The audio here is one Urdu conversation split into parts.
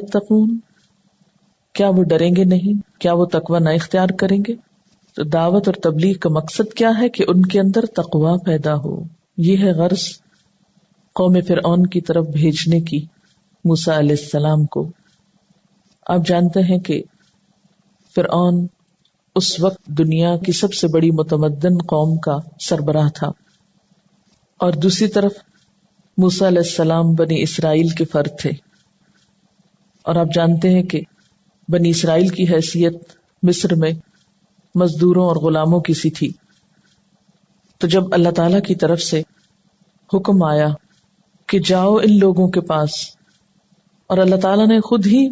یتقون، کیا وہ ڈریں گے نہیں، کیا وہ تقوی نہ اختیار کریں گے؟ تو دعوت اور تبلیغ کا مقصد کیا ہے کہ ان کے اندر تقوی پیدا ہو. یہ ہے غرض قوم فرعون کی طرف بھیجنے کی موسیٰ علیہ السلام کو. آپ جانتے ہیں کہ فرعون اس وقت دنیا کی سب سے بڑی متمدن قوم کا سربراہ تھا، اور دوسری طرف موسیٰ علیہ السلام بنی اسرائیل کے فرد تھے. اور آپ جانتے ہیں کہ بنی اسرائیل کی حیثیت مصر میں مزدوروں اور غلاموں کی سی تھی. تو جب اللہ تعالی کی طرف سے حکم آیا کہ جاؤ ان لوگوں کے پاس، اور اللہ تعالیٰ نے خود ہی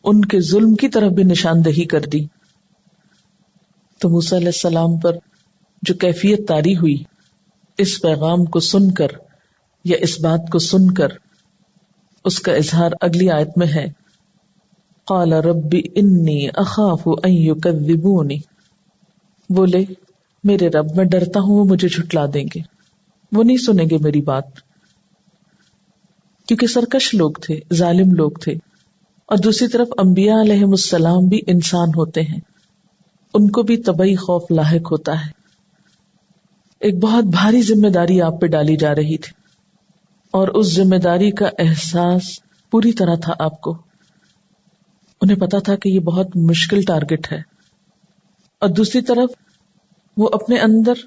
ان کے ظلم کی طرف بھی نشاندہی کر دی، تو موسیٰ علیہ السلام پر جو کیفیت طاری ہوئی اس پیغام کو سن کر یا اس بات کو سن کر، اس کا اظہار اگلی آیت میں ہے. قال رب انی اخاف ان یکذبونی، بولے میرے رب میں ڈرتا ہوں وہ مجھے جھٹلا دیں گے، وہ نہیں سنیں گے میری بات، کیونکہ سرکش لوگ تھے، ظالم لوگ تھے. اور دوسری طرف انبیاء علیہم السلام بھی انسان ہوتے ہیں، ان کو بھی طبعی خوف لاحق ہوتا ہے. ایک بہت بھاری ذمہ داری آپ پہ ڈالی جا رہی تھی، اور اس ذمہ داری کا احساس پوری طرح تھا آپ کو. انہیں پتا تھا کہ یہ بہت مشکل ٹارگٹ ہے، اور دوسری طرف وہ اپنے اندر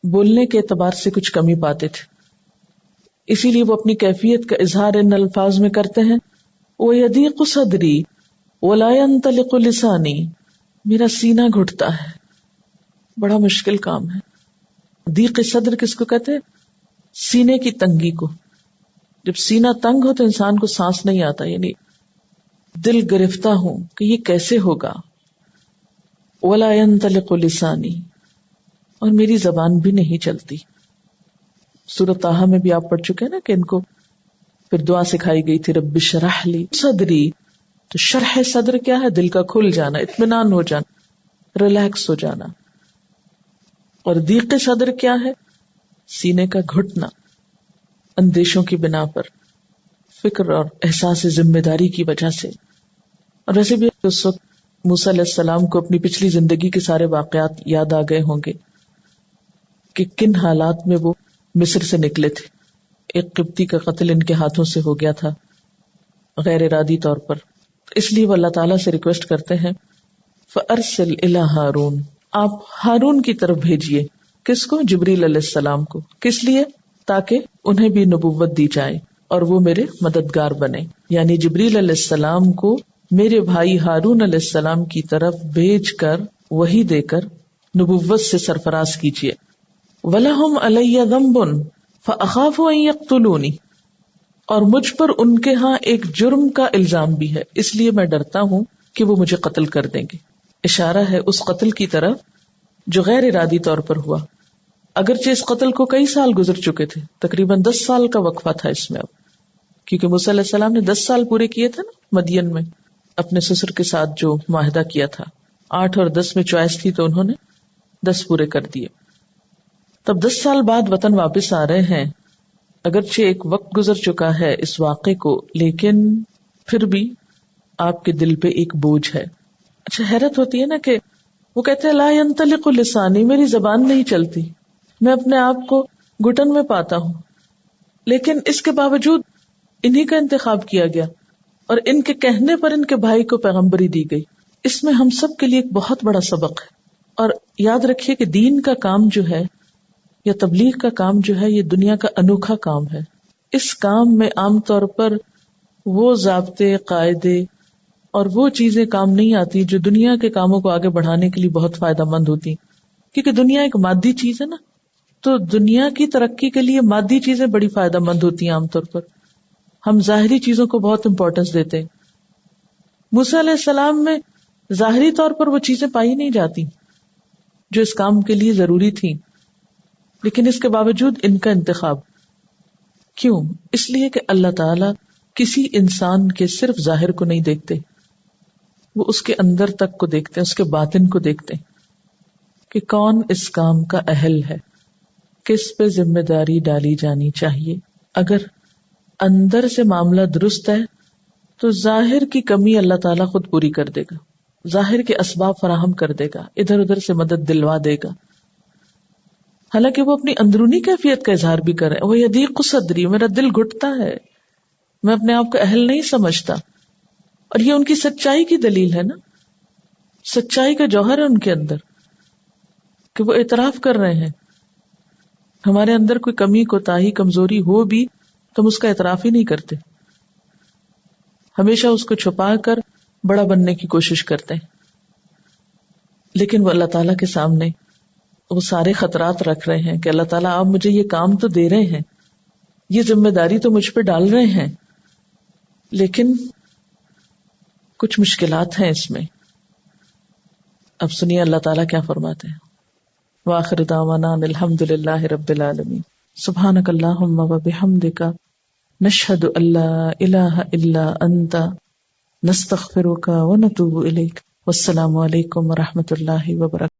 بولنے کے اعتبار سے کچھ کمی پاتے تھے، اسی لیے وہ اپنی کیفیت کا اظہار ان الفاظ میں کرتے ہیں. وَيَضِيقُ صَدْرِي وَلَا يَنطَلِقُ لِسَانِي، میرا سینہ گھٹتا ہے، بڑا مشکل کام ہے. ضیق صدر کس کو کہتے ہیں؟ سینے کی تنگی کو. جب سینہ تنگ ہو تو انسان کو سانس نہیں آتا، یعنی دل گرفتہ ہوں کہ یہ کیسے ہوگا. وَلَا يَنطَلِقُ لِسَانِي، اور میری زبان بھی نہیں چلتی. سورۃ طٰہٰ میں بھی آپ پڑھ چکے ہیں نا کہ ان کو پھر دعا سکھائی گئی تھی رب اشرح لی صدری. تو شرح صدر کیا ہے؟ دل کا کھل جانا، اطمینان ہو جانا، ریلیکس ہو جانا. اور ضیق صدر کیا ہے؟ سینے کا گھٹنا، اندیشوں کی بنا پر، فکر اور احساس ذمہ داری کی وجہ سے. اور ویسے بھی اس وقت موسیٰ علیہ السلام کو اپنی پچھلی زندگی کے سارے واقعات یاد آ گئے ہوں گے کہ کن حالات میں وہ مصر سے نکلے تھے. ایک قبطی کا قتل ان کے ہاتھوں سے ہو گیا تھا غیر ارادی طور پر. اس لیے وہ اللہ تعالیٰ سے ریکویسٹ کرتے ہیں فَأَرْسِلْ إِلَىٰ ہارون، آپ ہارون کی طرف بھیجیے. کس کو؟ جبریل علیہ السلام کو. کس لیے؟ تاکہ انہیں بھی نبوت دی جائے اور وہ میرے مددگار بنے. یعنی جبریل علیہ السلام کو میرے بھائی ہارون علیہ السلام کی طرف بھیج کر وحی دے کر نبوت سے سرفراز کیجیے. وَلَهُمْ عَلَيَّ ذَنْبٌ فَأَخَافُ أَن يَقْتُلُونِ، اور مجھ پر ان کے ہاں ایک جرم کا الزام بھی ہے، اس لیے میں ڈرتا ہوں کہ وہ مجھے قتل کر دیں گے. اشارہ ہے اس قتل کی طرف جو غیر ارادی طور پر ہوا، اگرچہ اس قتل کو کئی سال گزر چکے تھے، تقریباً 10 سال کا وقفہ تھا اس میں. اب کیونکہ موسیٰ علیہ السلام نے 10 سال پورے کیے تھے نا مدین میں، اپنے سسر کے ساتھ جو معاہدہ کیا تھا. 8 اور 10 میں چوائس تھی تو انہوں نے 10 پورے کر دیے. تب 10 سال بعد وطن واپس آ رہے ہیں. اگرچہ ایک وقت گزر چکا ہے اس واقعے کو، لیکن پھر بھی آپ کے دل پہ ایک بوجھ ہے. اچھا حیرت ہوتی ہے نا کہ وہ کہتے ہیں لا ينطلق لسانی، میری زبان نہیں چلتی، میں اپنے آپ کو گھٹن میں پاتا ہوں. لیکن اس کے باوجود انہی کا انتخاب کیا گیا اور ان کے کہنے پر ان کے بھائی کو پیغمبری دی گئی. اس میں ہم سب کے لیے ایک بہت بڑا سبق ہے. اور یاد رکھیے کہ دین کا کام جو ہے یا تبلیغ کا کام جو ہے یہ دنیا کا انوکھا کام ہے. اس کام میں عام طور پر وہ ضابطے، قاعدے اور وہ چیزیں کام نہیں آتی جو دنیا کے کاموں کو آگے بڑھانے کے لیے بہت فائدہ مند ہوتی، کیونکہ دنیا ایک مادی چیز ہے نا، تو دنیا کی ترقی کے لیے مادی چیزیں بڑی فائدہ مند ہوتی ہیں. عام طور پر ہم ظاہری چیزوں کو بہت امپورٹنس دیتے ہیں. موسیٰ علیہ السلام میں ظاہری طور پر وہ چیزیں پائی نہیں جاتی جو اس کام کے لیے ضروری تھیں، لیکن اس کے باوجود ان کا انتخاب کیوں؟ اس لیے کہ اللہ تعالیٰ کسی انسان کے صرف ظاہر کو نہیں دیکھتے، وہ اس کے اندر تک کو دیکھتے ہیں، اس کے باطن کو دیکھتے ہیں کہ کون اس کام کا اہل ہے، کس پہ ذمہ داری ڈالی جانی چاہیے. اگر اندر سے معاملہ درست ہے تو ظاہر کی کمی اللہ تعالیٰ خود پوری کر دے گا، ظاہر کے اسباب فراہم کر دے گا، ادھر ادھر سے مدد دلوا دے گا، حالانکہ وہ اپنی اندرونی کیفیت کا اظہار بھی کرے. وہ یضیق صدری، میرا دل گھٹتا ہے، میں اپنے آپ کو اہل نہیں سمجھتا. اور یہ ان کی سچائی کی دلیل ہے نا، سچائی کا جوہر ہے ان کے اندر کہ وہ اعتراف کر رہے ہیں. ہمارے اندر کوئی کمی کوتاہی کمزوری ہو بھی تو ہم اس کا اعتراف ہی نہیں کرتے، ہمیشہ اس کو چھپا کر بڑا بننے کی کوشش کرتے ہیں. لیکن وہ اللہ تعالیٰ کے سامنے وہ سارے خطرات رکھ رہے ہیں کہ اللہ تعالیٰ آپ مجھے یہ کام تو دے رہے ہیں، یہ ذمہ داری تو مجھ پہ ڈال رہے ہیں، لیکن کچھ مشکلات ہیں اس میں. اب سنیے اللہ تعالیٰ کیا فرماتے ہیں. وآخر دعوانا الحمد للہ رب العالمین. سبحانک اللہم وبحمدک، نشہد ان لا الہ الا انت، نستغفرک ونتوب الیک. والسلام علیکم ورحمۃ اللہ وبرکاتہ.